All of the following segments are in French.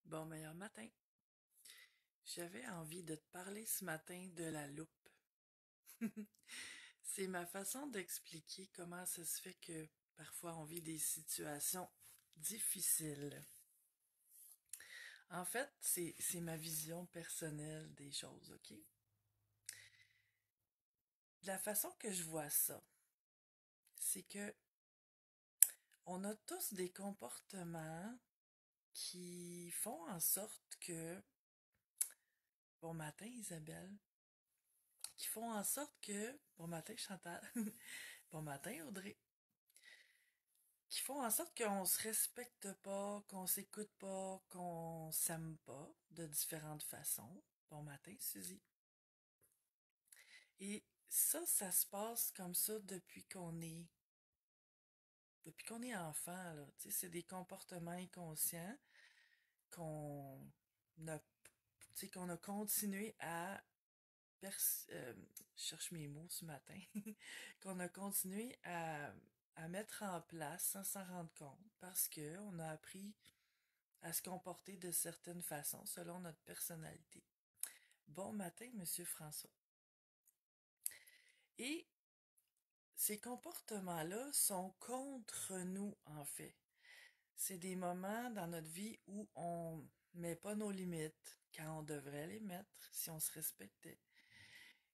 Bon meilleur matin. J'avais envie de te parler ce matin de la loupe. C'est ma façon d'expliquer comment ça se fait que parfois on vit des situations difficiles. En fait, c'est ma vision personnelle des choses, OK? La façon que je vois ça, c'est que on a tous des comportements qui font en sorte que, bon matin Isabelle, qui font en sorte que, bon matin Chantal, bon matin Audrey, qui font en sorte qu'on se respecte pas, qu'on s'écoute pas, qu'on s'aime pas de différentes façons. Bon matin, Suzy. Et ça se passe comme ça depuis qu'on est enfant, là. Tu sais, c'est des comportements inconscients qu'on a, tu sais, qu'on a continué à je cherche mes mots ce matin, qu'on a continué à mettre en place sans s'en rendre compte parce que on a appris à se comporter de certaines façons selon notre personnalité. Bon matin, Monsieur François. Et ces comportements-là sont contre nous, en fait. C'est des moments dans notre vie où on met pas nos limites quand on devrait les mettre si on se respectait,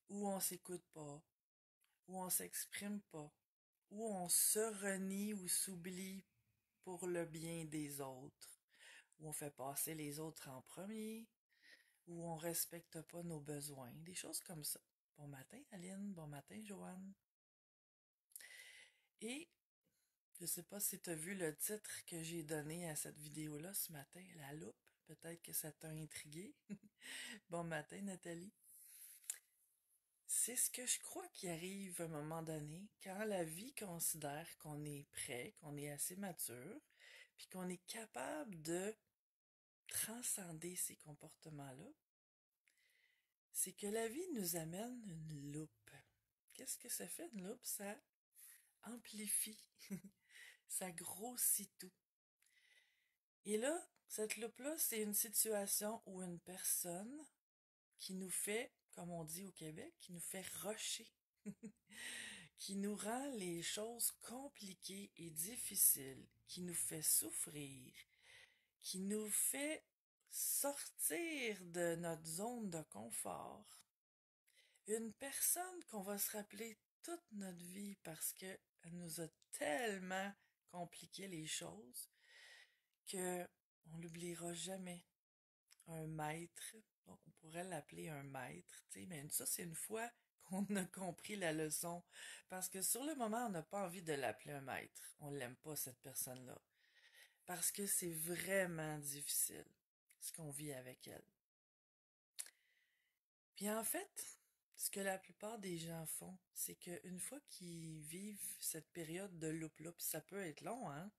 où on s'écoute pas, où on s'exprime pas, où on se renie ou s'oublie pour le bien des autres, où on fait passer les autres en premier, où on respecte pas nos besoins, des choses comme ça. Bon matin, Aline. Bon matin, Joanne. Et je sais pas si tu as vu le titre que j'ai donné à cette vidéo-là ce matin, la loupe. Peut-être que ça t'a intrigué. Bon matin, Nathalie. C'est ce que je crois qui arrive à un moment donné, quand la vie considère qu'on est prêt, qu'on est assez mature, puis qu'on est capable de transcender ces comportements-là, c'est que la vie nous amène une loupe. Qu'est-ce que ça fait une loupe? Ça amplifie, ça grossit tout. Et là, cette loupe-là, c'est une situation où une personne qui nous fait, comme on dit au Québec, qui nous fait rusher, qui nous rend les choses compliquées et difficiles, qui nous fait souffrir, qui nous fait sortir de notre zone de confort. Une personne qu'on va se rappeler toute notre vie parce qu'elle nous a tellement compliqué les choses que on l'oubliera jamais. Un maître, on pourrait l'appeler un maître, tu sais, mais ça c'est une fois qu'on a compris la leçon. Parce que sur le moment, on n'a pas envie de l'appeler un maître. On l'aime pas, cette personne-là. Parce que c'est vraiment difficile ce qu'on vit avec elle. Puis en fait, ce que la plupart des gens font, c'est qu'une fois qu'ils vivent cette période de loup-loup, ça peut être long, hein?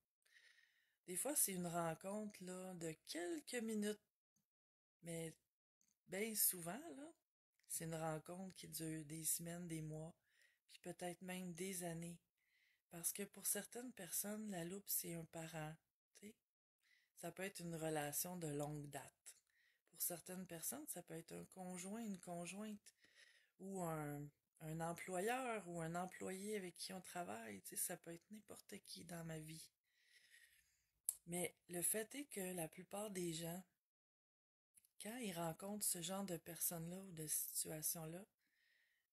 Des fois, c'est une rencontre là, de quelques minutes, mais bien souvent, là, c'est une rencontre qui dure des semaines, des mois, puis peut-être même des années. Parce que pour certaines personnes, la loupe, c'est un parent, tu sais. Ça peut être une relation de longue date. Pour certaines personnes, ça peut être un conjoint, une conjointe, ou un employeur ou un employé avec qui on travaille. Tu sais, ça peut être n'importe qui dans ma vie. Mais le fait est que la plupart des gens, quand ils rencontrent ce genre de personnes-là ou de situations-là,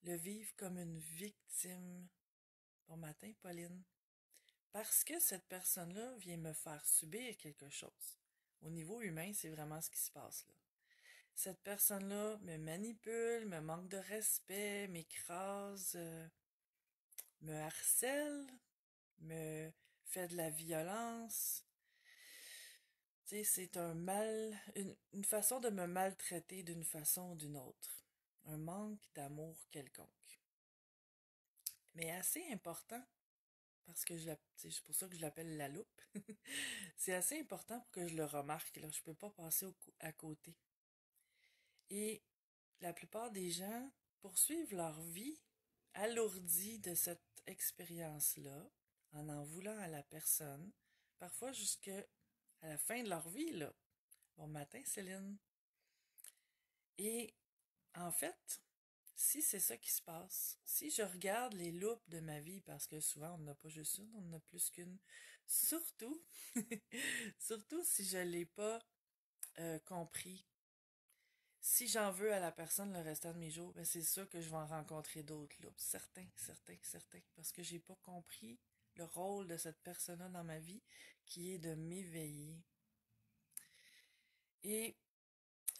le vivent comme une victime. Bon matin, Pauline. Parce que cette personne-là vient me faire subir quelque chose. Au niveau humain, c'est vraiment ce qui se passe là. Cette personne-là me manipule, me manque de respect, m'écrase, me harcèle, me fait de la violence. Tu sais, c'est un mal, une façon de me maltraiter d'une façon ou d'une autre. Un manque d'amour quelconque. Mais assez important, parce que c'est pour ça que je l'appelle la loupe. C'est assez important pour que je le remarque, là. Je peux pas passer à côté. Et la plupart des gens poursuivent leur vie alourdie de cette expérience-là, en voulant à la personne, parfois jusqu'à la fin de leur vie, là. Bon matin, Céline. Et en fait, si c'est ça qui se passe, si je regarde les loupes de ma vie, parce que souvent on n'a pas juste une, on en a plus qu'une, surtout, surtout si je l'ai pas compris. Si j'en veux à la personne le restant de mes jours, ben c'est sûr que je vais en rencontrer d'autres loupes. Certains, certains, certains. Parce que j'ai pas compris le rôle de cette personne-là dans ma vie, qui est de m'éveiller. Et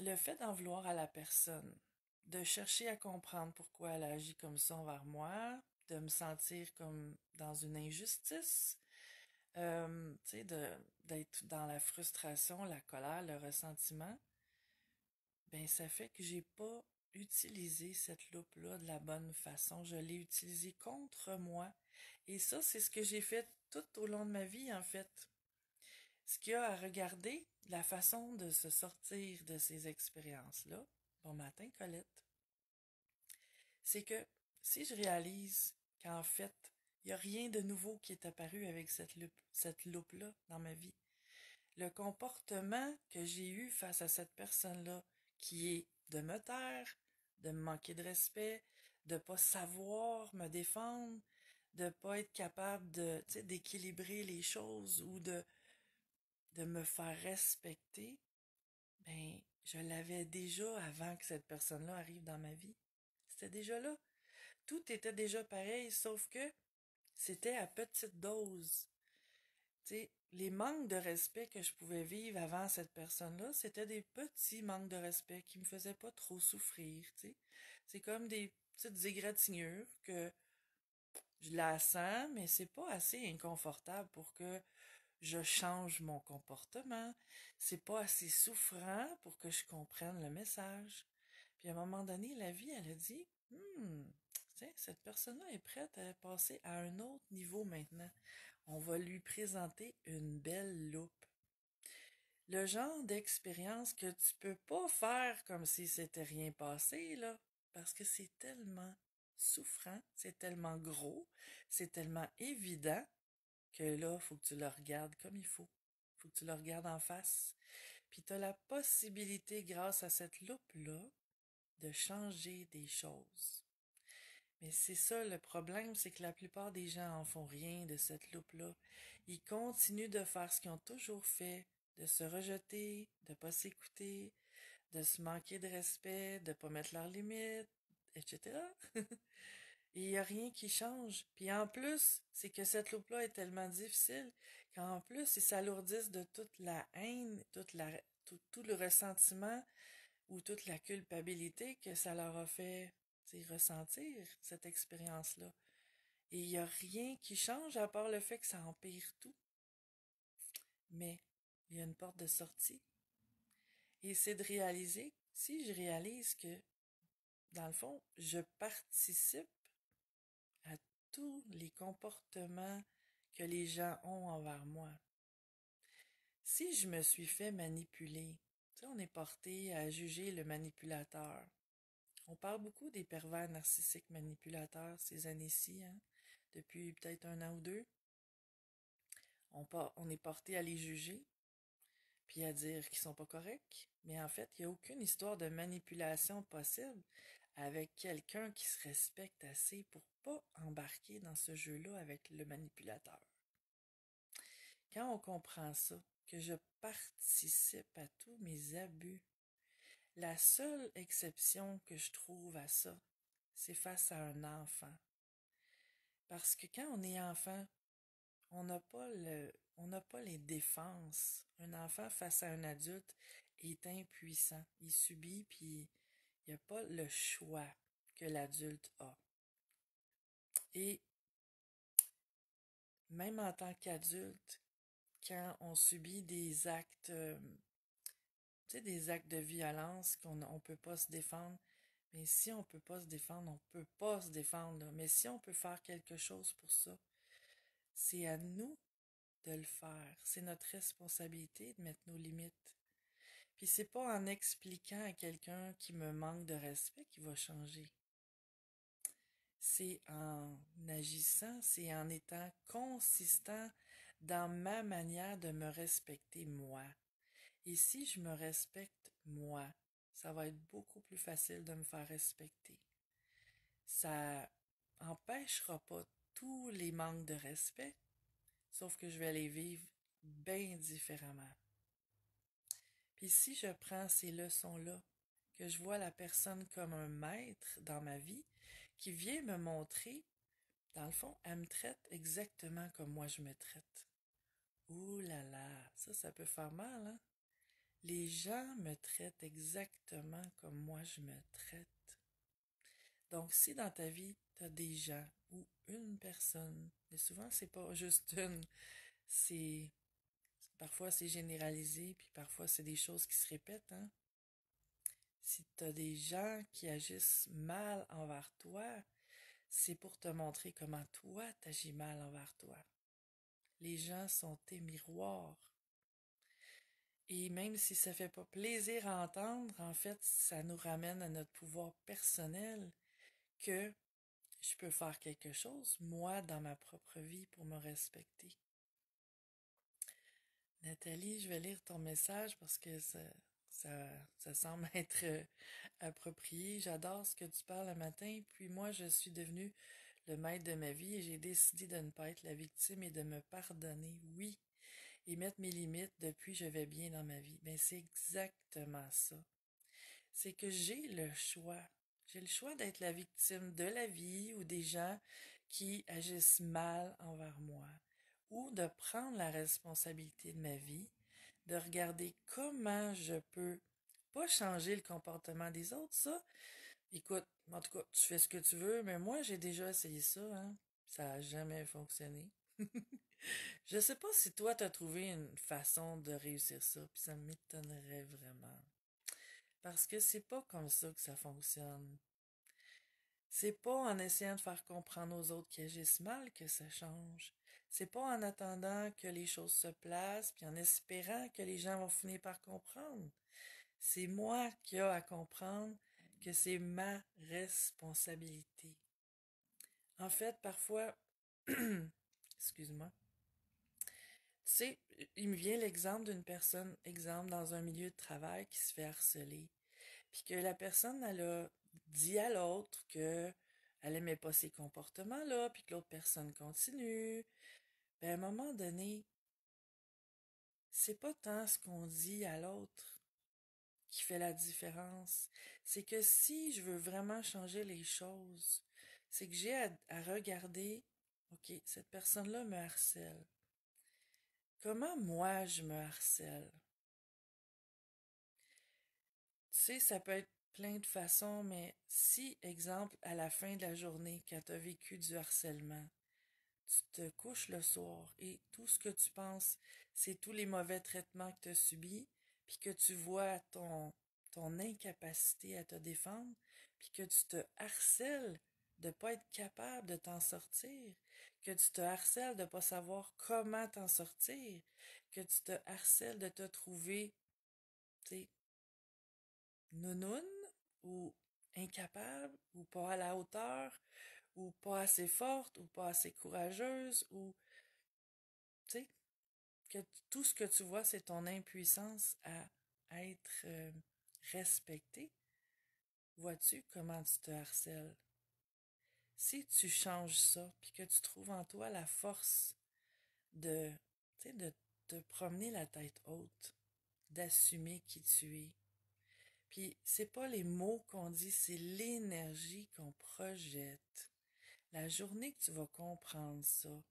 le fait d'en vouloir à la personne, de chercher à comprendre pourquoi elle agit comme ça envers moi, de me sentir comme dans une injustice, tu sais, d'être dans la frustration, la colère, le ressentiment, ben ça fait que j'ai pas utilisé cette loupe-là de la bonne façon. Je l'ai utilisée contre moi. Et ça, c'est ce que j'ai fait tout au long de ma vie, en fait. Ce qu'il y a à regarder, la façon de se sortir de ces expériences-là, bon matin, Colette, c'est que si je réalise qu'en fait, il n'y a rien de nouveau qui est apparu avec cette loupe-là dans ma vie, le comportement que j'ai eu face à cette personne-là, qui est de me taire, de me manquer de respect, de pas savoir me défendre, de pas être capable de, tu sais, d'équilibrer les choses ou de me faire respecter, ben, je l'avais déjà avant que cette personne-là arrive dans ma vie. C'était déjà là. Tout était déjà pareil, sauf que c'était à petite dose. Tu sais, les manques de respect que je pouvais vivre avant cette personne-là, c'était des petits manques de respect qui me faisaient pas trop souffrir, tu sais. C'est comme des petites égratignures que je la sens, mais c'est pas assez inconfortable pour que je change mon comportement. C'est pas assez souffrant pour que je comprenne le message. Puis à un moment donné, la vie, elle a dit, tiens, cette personne-là est prête à passer à un autre niveau maintenant. On va lui présenter une belle loupe. Le genre d'expérience que tu peux pas faire comme si c'était rien passé, là, parce que c'est tellement souffrant, c'est tellement gros, c'est tellement évident que là, faut que tu le regardes comme il faut. Faut que tu le regardes en face. Puis tu as la possibilité, grâce à cette loupe-là, de changer des choses. Mais c'est ça le problème, c'est que la plupart des gens en font rien de cette loupe-là. Ils continuent de faire ce qu'ils ont toujours fait, de se rejeter, de pas s'écouter, de se manquer de respect, de pas mettre leurs limites, etc. Et il n'y a rien qui change. Puis en plus, c'est que cette loupe-là est tellement difficile qu'en plus, ils s'alourdissent de toute la haine, tout le ressentiment ou toute la culpabilité que ça leur a fait ressentir, cette expérience-là. Et il n'y a rien qui change à part le fait que ça empire tout. Mais il y a une porte de sortie. Et c'est de réaliser, si je réalise que, dans le fond, je participe à tous les comportements que les gens ont envers moi. Si je me suis fait manipuler, tu sais, on est porté à juger le manipulateur. On parle beaucoup des pervers narcissiques manipulateurs ces années-ci, hein, depuis peut-être un an ou deux. On est porté à les juger, puis à dire qu'ils sont pas corrects. Mais en fait, il n'y a aucune histoire de manipulation possible avec quelqu'un qui se respecte assez pour pas embarquer dans ce jeu-là avec le manipulateur. Quand on comprend ça, que je participe à tous mes abus, la seule exception que je trouve à ça, c'est face à un enfant. Parce que quand on est enfant, on n'a pas les défenses. Un enfant face à un adulte est impuissant. Il subit, puis il n'y a pas le choix que l'adulte a. Et même en tant qu'adulte, quand on subit des actes, tu sais, des actes de violence on peut pas se défendre, mais si on peut pas se défendre, on peut pas se défendre, là. Mais si on peut faire quelque chose pour ça, c'est à nous de le faire. C'est notre responsabilité de mettre nos limites. Puis c'est pas en expliquant à quelqu'un qui me manque de respect qu'il va changer. C'est en agissant, c'est en étant consistant dans ma manière de me respecter moi. Et si je me respecte moi, ça va être beaucoup plus facile de me faire respecter. Ça empêchera pas tous les manques de respect, sauf que je vais les vivre bien différemment. Puis si je prends ces leçons-là, que je vois la personne comme un maître dans ma vie, qui vient me montrer, dans le fond, elle me traite exactement comme moi je me traite. Ouh là là, ça peut faire mal, hein? Les gens me traitent exactement comme moi je me traite. Donc, si dans ta vie, tu as des gens ou une personne, mais souvent c'est pas juste une, c'est parfois c'est généralisé, puis parfois c'est des choses qui se répètent, hein. Si tu as des gens qui agissent mal envers toi, c'est pour te montrer comment toi t'agis mal envers toi. Les gens sont tes miroirs. Et même si ça fait pas plaisir à entendre, en fait, ça nous ramène à notre pouvoir personnel que je peux faire quelque chose, moi, dans ma propre vie, pour me respecter. Nathalie, je vais lire ton message parce que ça, ça semble être approprié. J'adore ce que tu parles le matin, puis moi, je suis devenue le maître de ma vie et j'ai décidé de ne pas être la victime et de me pardonner, oui, et mettre mes limites depuis je vais bien dans ma vie. Ben, c'est exactement ça. C'est que j'ai le choix. J'ai le choix d'être la victime de la vie ou des gens qui agissent mal envers moi, ou de prendre la responsabilité de ma vie, de regarder comment je peux pas changer le comportement des autres, ça. Écoute, en tout cas, tu fais ce que tu veux, mais moi, j'ai déjà essayé ça, hein. Ça a jamais fonctionné. Je sais pas si toi, t'as trouvé une façon de réussir ça, puis ça m'étonnerait vraiment. Parce que c'est pas comme ça que ça fonctionne. C'est pas en essayant de faire comprendre aux autres qui agissent mal que ça change. C'est pas en attendant que les choses se placent, puis en espérant que les gens vont finir par comprendre. C'est moi qui ai à comprendre que c'est ma responsabilité. En fait, parfois, excuse-moi, tu sais, il me vient l'exemple d'une personne, exemple, dans un milieu de travail qui se fait harceler. Puis que la personne, elle a dit à l'autre que elle aimait pas ces comportements-là, puis que l'autre personne continue. Ben, à un moment donné, c'est pas tant ce qu'on dit à l'autre qui fait la différence. C'est que si je veux vraiment changer les choses, c'est que j'ai à regarder, OK, cette personne-là me harcèle. Comment moi je me harcèle? Tu sais, ça peut être plein de façons, mais si, exemple, à la fin de la journée, quand tu as vécu du harcèlement, tu te couches le soir et tout ce que tu penses, c'est tous les mauvais traitements que tu as subis, puis que tu vois ton incapacité à te défendre, puis que tu te harcèles de pas être capable de t'en sortir, que tu te harcèles de pas savoir comment t'en sortir, que tu te harcèles de te trouver, tu sais, nounoune ou incapable ou pas à la hauteur ou pas assez forte ou pas assez courageuse ou tu sais que tout ce que tu vois c'est ton impuissance à être respecté. Vois-tu comment tu te harcèles? Si tu changes ça puis que tu trouves en toi la force de tu sais de te promener la tête haute, d'assumer qui tu es. Puis c'est pas les mots qu'on dit, c'est l'énergie qu'on projette. La journée que tu vas comprendre ça,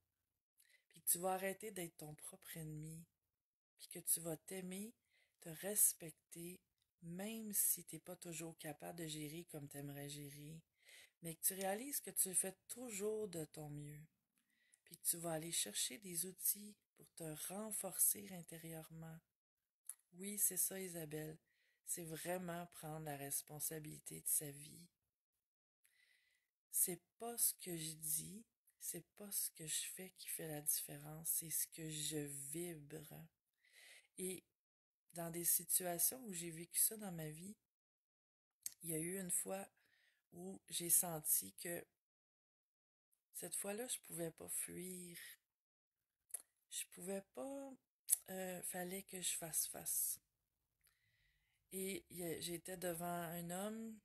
puis que tu vas arrêter d'être ton propre ennemi, puis que tu vas t'aimer, te respecter, même si t'es pas toujours capable de gérer comme t'aimerais gérer, mais que tu réalises que tu fais toujours de ton mieux, puis que tu vas aller chercher des outils pour te renforcer intérieurement. Oui, c'est ça, Isabelle. C'est vraiment prendre la responsabilité de sa vie. C'est pas ce que je dis, c'est pas ce que je fais qui fait la différence, c'est ce que je vibre. Et dans des situations où j'ai vécu ça dans ma vie, il y a eu une fois où j'ai senti que cette fois-là, je pouvais pas fuir. Je pouvais pas, fallait que je fasse face. Et j'étais devant un homme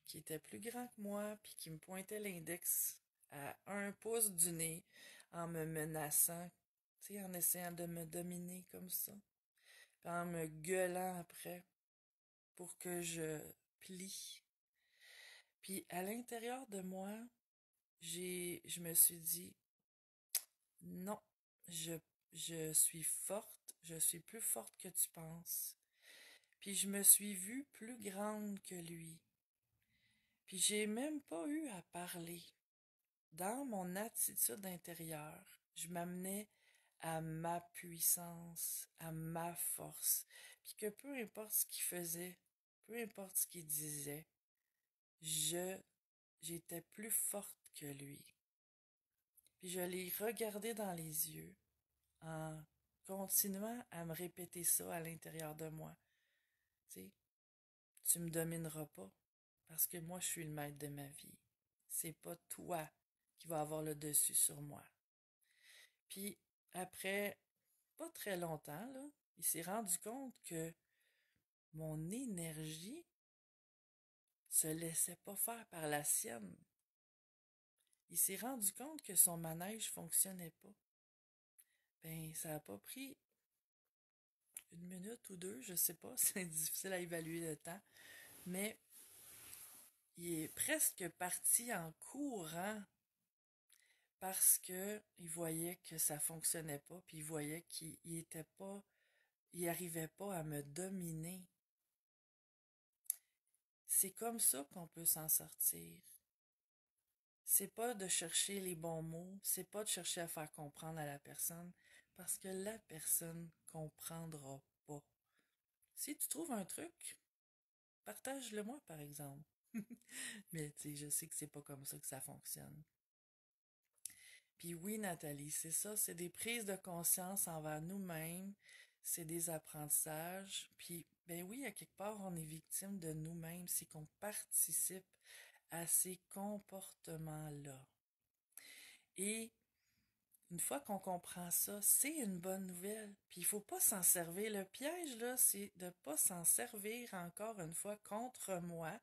qui était plus grand que moi, puis qui me pointait l'index à 1 pouce du nez en me menaçant, tu sais, en essayant de me dominer comme ça, puis en me gueulant après pour que je plie. Puis à l'intérieur de moi, je me suis dit, non, je, je suis forte, je suis plus forte que tu penses. Puis je me suis vue plus grande que lui. Puis j'ai même pas eu à parler. Dans mon attitude intérieure, je m'amenais à ma puissance, à ma force. Puis que peu importe ce qu'il faisait, peu importe ce qu'il disait, je, j'étais plus forte que lui. Puis je l'ai regardé dans les yeux en continuant à me répéter ça à l'intérieur de moi. Tu sais, tu me domineras pas parce que moi je suis le maître de ma vie. C'est pas toi qui vas avoir le dessus sur moi. Puis après pas très longtemps là, il s'est rendu compte que mon énergie se laissait pas faire par la sienne. Il s'est rendu compte que son manège fonctionnait pas. Ben ça a pas pris 1 minute ou 2, je sais pas, c'est difficile à évaluer le temps, mais il est presque parti en courant parce que il voyait que ça fonctionnait pas, puis il voyait qu'il était pas, il arrivait pas à me dominer. C'est comme ça qu'on peut s'en sortir. C'est pas de chercher les bons mots, c'est pas de chercher à faire comprendre à la personne, parce que la personne comprendra pas. Si tu trouves un truc, partage-le moi par exemple. Mais tu sais, je sais que c'est pas comme ça que ça fonctionne. Puis oui, Nathalie, c'est ça, c'est des prises de conscience envers nous-mêmes, c'est des apprentissages. Puis, ben oui, à quelque part, on est victime de nous-mêmes, c'est qu'on participe à ces comportements-là. Et une fois qu'on comprend ça, c'est une bonne nouvelle. Puis il faut pas s'en servir. Le piège, là, c'est de pas s'en servir encore une fois contre moi,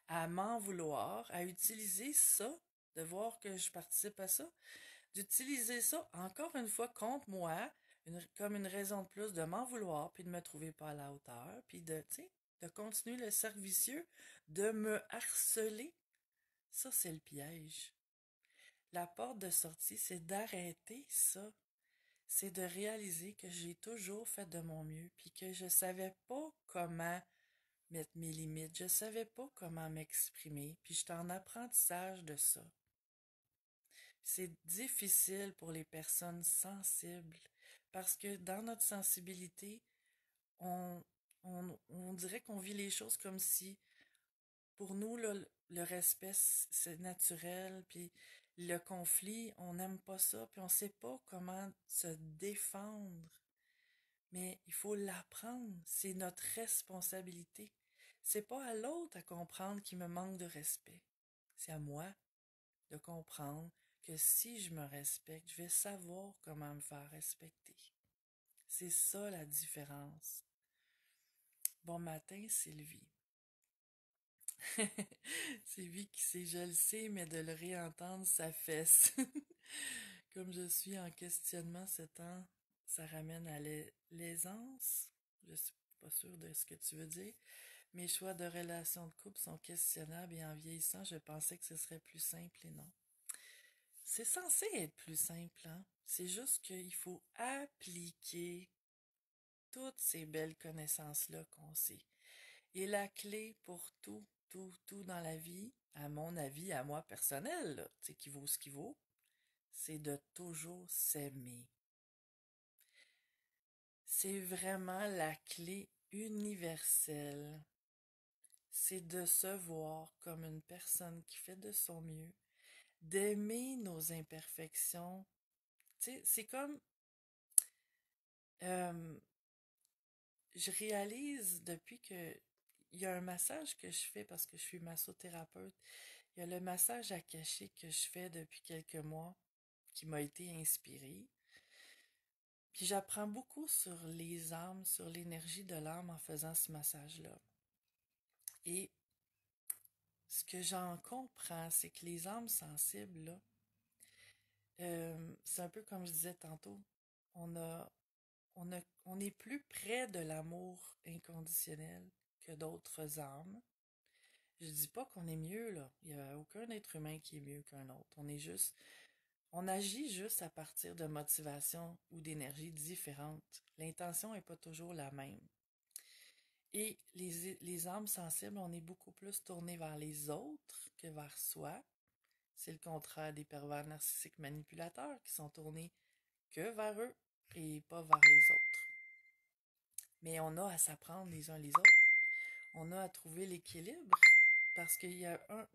à m'en vouloir, à utiliser ça, de voir que je participe à ça, d'utiliser ça encore une fois contre moi, comme une raison de plus de m'en vouloir, puis de me trouver pas à la hauteur, puis de, tu sais, de continuer le cercle vicieux, de me harceler. Ça, c'est le piège. La porte de sortie, c'est d'arrêter ça. C'est de réaliser que j'ai toujours fait de mon mieux, puis que je savais pas comment mettre mes limites, je savais pas comment m'exprimer, puis j'étais en apprentissage de ça. C'est difficile pour les personnes sensibles parce que dans notre sensibilité, on, on dirait qu'on vit les choses comme si, pour nous, là, le respect, c'est naturel, puis le conflit, on n'aime pas ça, puis on sait pas comment se défendre. Mais il faut l'apprendre, c'est notre responsabilité. C'est pas à l'autre à comprendre qu'il me manque de respect. C'est à moi de comprendre que si je me respecte, je vais savoir comment me faire respecter. C'est ça la différence. Bon matin, Sylvie. Sylvie qui sait, je le sais, mais de le réentendre, ça fesse. Comme je suis en questionnement ce temps, ça ramène à l'aisance. Je suis pas sûre de ce que tu veux dire. Mes choix de relations de couple sont questionnables et en vieillissant, je pensais que ce serait plus simple et non. C'est censé être plus simple, hein? C'est juste qu'il faut appliquer toutes ces belles connaissances-là qu'on sait. Et la clé pour tout dans la vie, à mon avis, à moi personnel, là, tu sais, qui vaut ce qui vaut, c'est de toujours s'aimer. C'est vraiment la clé universelle. C'est de se voir comme une personne qui fait de son mieux, d'aimer nos imperfections. Tu sais, c'est comme euh, je réalise depuis que il y a un massage que je fais parce que je suis massothérapeute. Il y a le massage à cacher que je fais depuis quelques mois qui m'a été inspiré. Puis j'apprends beaucoup sur les âmes, sur l'énergie de l'âme en faisant ce massage-là. Et ce que j'en comprends, c'est que les âmes sensibles, là, c'est un peu comme je disais tantôt, on a, on est plus près de l'amour inconditionnel que d'autres âmes. Je dis pas qu'on est mieux, là. Il y a aucun être humain qui est mieux qu'un autre. On agit juste à partir de motivations ou d'énergies différentes. L'intention est pas toujours la même. Et les âmes sensibles, on est beaucoup plus tourné vers les autres que vers soi. C'est le contraire des pervers narcissiques manipulateurs qui sont tournés que vers eux et pas vers les autres. Mais on a à s'apprendre les uns les autres. On a à trouver l'équilibre parce qu'il y a un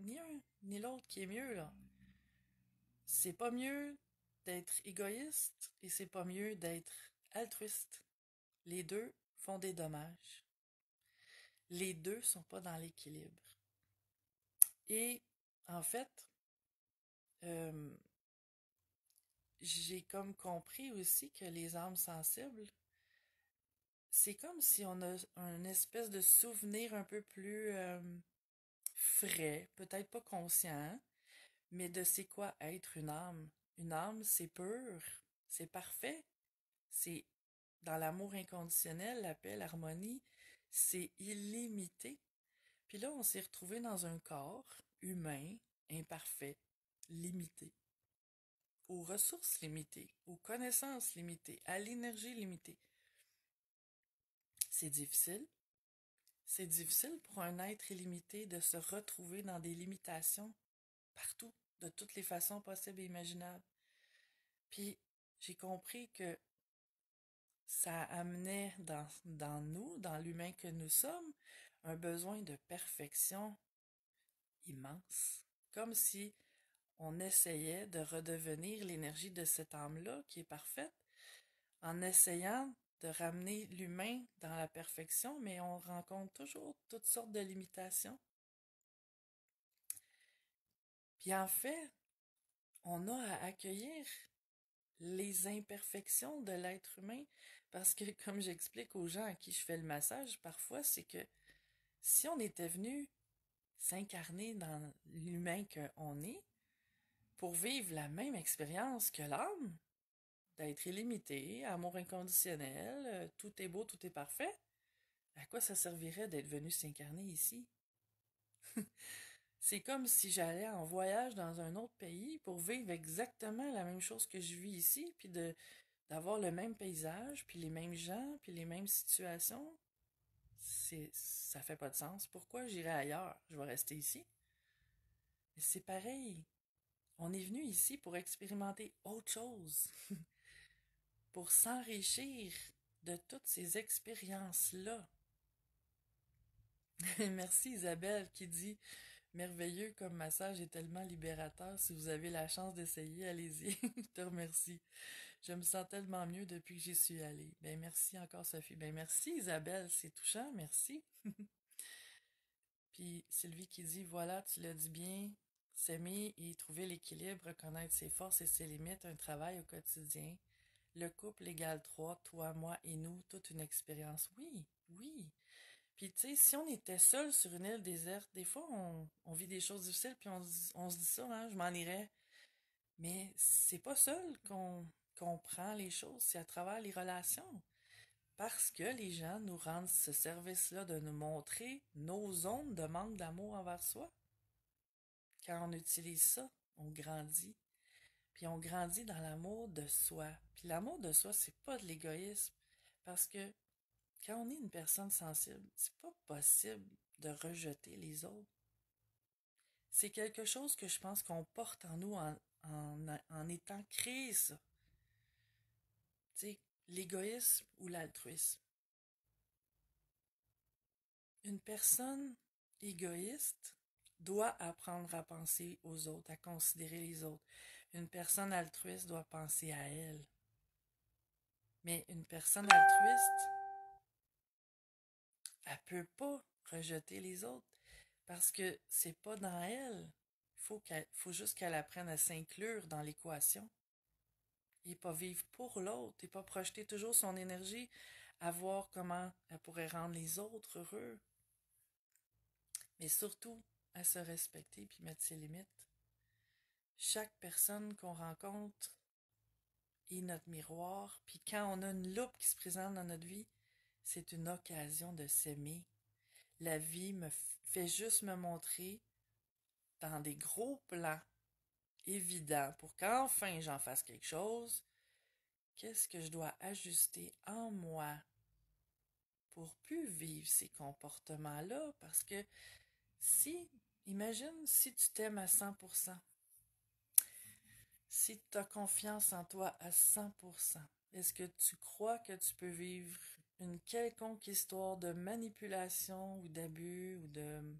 ni l'autre qui est mieux là. C'est pas mieux d'être égoïste et c'est pas mieux d'être altruiste. Les deux font des dommages. Les deux sont pas dans l'équilibre. Et en fait, euh, j'ai comme compris aussi que les âmes sensibles, c'est comme si on a un espèce de souvenir un peu plus frais, peut-être pas conscient, mais de c'est quoi être une âme. Une âme, c'est pur, c'est parfait, c'est dans l'amour inconditionnel, la paix, l'harmonie, c'est illimité. Puis là, on s'est retrouvé dans un corps humain, imparfait, limité, aux ressources limitées, aux connaissances limitées, à l'énergie limitée. C'est difficile. C'est difficile pour un être illimité de se retrouver dans des limitations partout, de toutes les façons possibles et imaginables. Puis j'ai compris que ça amenait dans nous, dans l'humain que nous sommes, un besoin de perfection immense. Comme si on essayait de redevenir l'énergie de cette âme-là qui est parfaite, en essayant de ramener l'humain dans la perfection, mais on rencontre toujours toutes sortes de limitations. Puis en fait, on a à accueillir les imperfections de l'être humain parce que, comme j'explique aux gens à qui je fais le massage, parfois, c'est que si on était venu s'incarner dans l'humain qu'on est pour vivre la même expérience que l'âme, d'être illimité, amour inconditionnel, tout est beau, tout est parfait, à quoi ça servirait d'être venu s'incarner ici? C'est comme si j'allais en voyage dans un autre pays pour vivre exactement la même chose que je vis ici, puis d'avoir le même paysage, puis les mêmes gens, puis les mêmes situations. Ça fait pas de sens. Pourquoi j'irais ailleurs? Je vais rester ici. Mais c'est pareil. On est venu ici pour expérimenter autre chose, pour s'enrichir de toutes ces expériences-là. Merci Isabelle qui dit merveilleux comme massage est tellement libérateur. Si vous avez la chance d'essayer, allez-y. Je te remercie. Je me sens tellement mieux depuis que j'y suis allée. Ben merci encore Sophie. Ben merci Isabelle, c'est touchant, merci. Puis Sylvie qui dit voilà, tu l'as dit bien, s'aimer et trouver l'équilibre, reconnaître ses forces et ses limites, un travail au quotidien. Le couple égale trois, toi, moi et nous, toute une expérience. Oui, oui. Puis tu sais, si on était seul sur une île déserte, des fois on vit des choses difficiles puis on se dit ça, hein, je m'en irais. Mais c'est pas seul qu'on prend les choses, c'est à travers les relations. Parce que les gens nous rendent ce service-là de nous montrer nos zones de manque d'amour envers soi. Quand on utilise ça, on grandit. Puis on grandit dans l'amour de soi. Puis l'amour de soi, c'est pas de l'égoïsme. Parce que quand on est une personne sensible, c'est pas possible de rejeter les autres. C'est quelque chose que je pense qu'on porte en nous en étant créé, ça. Tu sais, l'égoïsme ou l'altruisme. Une personne égoïste doit apprendre à penser aux autres, à considérer les autres. Une personne altruiste doit penser à elle. Mais une personne altruiste, elle peut pas rejeter les autres parce que c'est pas dans elle. Faut juste qu'elle apprenne à s'inclure dans l'équation. et pas vivre pour l'autre et pas projeter toujours son énergie à voir comment elle pourrait rendre les autres heureux, mais surtout à se respecter puis mettre ses limites. Chaque personne qu'on rencontre est notre miroir, puis quand on a une loupe qui se présente dans notre vie, c'est une occasion de s'aimer. La vie me fait juste me montrer dans des gros plans évidents pour qu'enfin j'en fasse quelque chose. Qu'est-ce que je dois ajuster en moi pour plus vivre ces comportements-là? Parce que imagine si tu t'aimes à 100%, si tu as confiance en toi à 100%, est-ce que tu crois que tu peux vivre une quelconque histoire de manipulation ou d'abus ou de...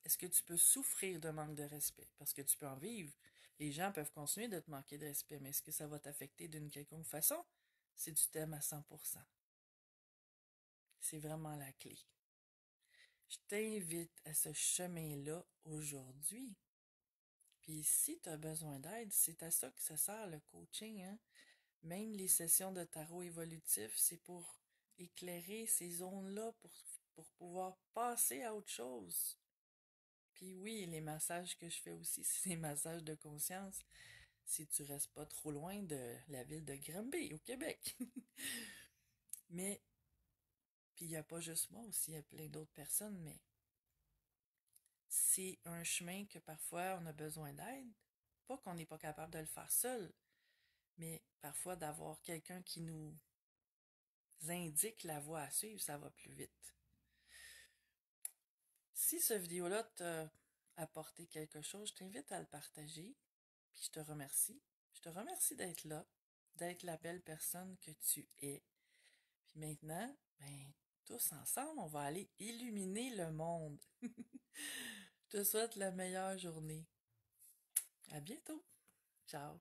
Est-ce que tu peux souffrir de manque de respect? Parce que tu peux en vivre. Les gens peuvent continuer de te manquer de respect, mais est-ce que ça va t'affecter d'une quelconque façon si tu t'aimes à 100%? C'est vraiment la clé. Je t'invite à ce chemin-là aujourd'hui. Puis si tu as besoin d'aide, c'est à ça que ça sert le coaching, hein? Même les sessions de tarot évolutif, c'est pour éclairer ces zones-là, pour pouvoir passer à autre chose. Puis oui, les massages que je fais aussi, c'est des massages de conscience. Si tu restes pas trop loin de la ville de Granby, au Québec. Mais, puis il n'y a pas juste moi aussi, il y a plein d'autres personnes, mais c'est un chemin que parfois on a besoin d'aide. Pas qu'on n'est pas capable de le faire seul, mais parfois d'avoir quelqu'un qui nous indique la voie à suivre, ça va plus vite. Si ce vidéo-là t'a apporté quelque chose, je t'invite à le partager, puis je te remercie. Je te remercie d'être là, d'être la belle personne que tu es. Puis maintenant, ben, tous ensemble, on va aller illuminer le monde. Je te souhaite la meilleure journée. À bientôt. Ciao.